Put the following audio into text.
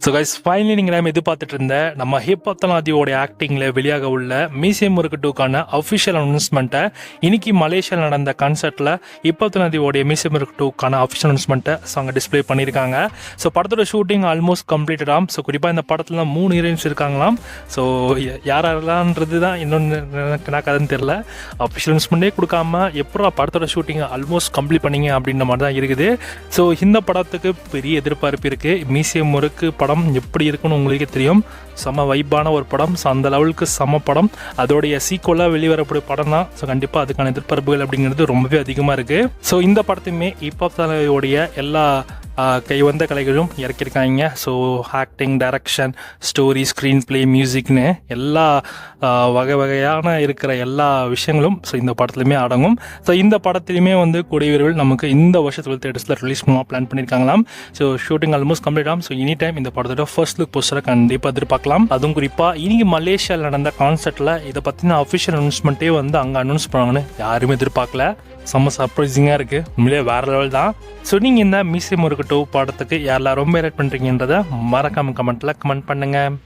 So guys finally நீங்கள் நம்ம எதிர்பார்த்துட்டு இருந்த நம்ம ஹிப்பத்தனாதியோடைய ஆக்டிங்கில் வெளியாக உள்ள மீசியம் முருக்கு டூக்கான அஃபிஷியல் அனௌன்ஸ்மெண்ட்டை இன்னைக்கு மலேசியாவில் நடந்த கான்சர்ட்டில் ஹிப்பத்தனாதியோடைய மீசியம் முருக்கு டூக்கான அஃபிஷியல் அனௌன்ஸ்மெண்ட்டை ஸோ அங்கே டிஸ்பிளே பண்ணியிருக்காங்க. ஸோ படத்தோட ஷூட்டிங் ஆல்மோஸ்ட் கம்ப்ளீட்டடாம். ஸோ குறிப்பாக இந்த படத்தில் 3 ஹீரோயின்ஸ் இருக்காங்களாம். ஸோ யாரெல்லாம்ன்றது தான் இன்னொன்று எனக்கு கதைன்னு தெரில. அஃபிஷியல் அனௌன்ஸ்மெண்ட்டே கொடுக்காம எப்போ படத்தோட ஷூட்டிங் ஆல்மோஸ்ட் கம்ப்ளீட் பண்ணிங்க அப்படின்ற மாதிரி தான் இருக்குது. ஸோ இந்த படத்துக்கு பெரிய எதிர்பார்ப்பு இருக்குது. மீசியம் முருக்கு படம் எப்படி இருக்குன்னு உங்களுக்கே தெரியும். செம வைப்பான ஒரு படம். ஸோ அந்த லெவலுக்கு செம படம். அதோடைய சீக்குவலாக வெளிவரக்கூடிய படம் தான். ஸோ கண்டிப்பாக அதுக்கான எதிர்பார்ப்புகள் அப்படிங்கிறது ரொம்பவே அதிகமாக இருக்குது. ஸோ இந்த படத்தையுமே ஹிப்ஹாப் தலையோடைய எல்லா கைவந்த கலைகளும் இறக்கியிருக்காங்க. So acting, direction, story, screenplay, மியூசிக்னு எல்லா வகையான இருக்கிற எல்லா விஷயங்களும் ஸோ இந்த படத்துலையுமே அடங்கும். ஸோ இந்த படத்துலையுமே கூடிய விரைவில் நமக்கு இந்த வருஷத்தில் தேட்டர்ஸில் ரிலீஸ் பண்ண பிளான் பண்ணியிருக்காங்களாம். ஸோ ஷூட்டிங் ஆல்மோஸ்ட் கம்ப்ளீட் ஆகும். ஸோ எனி டைம் இந்த படத்தோட ஃபர்ஸ்ட் லுக் போஸ்டரை கண்டிப்பாக எதிர்பார்க்கலாம். அதுவும் குறிப்பாக இன்னைக்கு மலேசியாவில் நடந்த கான்சர்ட்டில் இதை பற்றின அஃபிஷியல் அனௌன்ஸ்மெண்ட்டே அங்கே அனௌன்ஸ் பண்ணுவாங்கன்னு யாருமே எதிர்பார்க்கல. செம்ம சர்ப்ரைசிங்காக இருக்குது. உண்மையிலே வேறு லெவல் தான். ஸோ நீங்கள் இந்த மீசியம் முருக்கு டூ படத்துக்கு யாரெல்லாம் ரொம்ப எரேட் பண்ணுறீங்கன்றதை மறக்காமல் கமெண்ட்டில் கமெண்ட் பண்ணுங்கள்.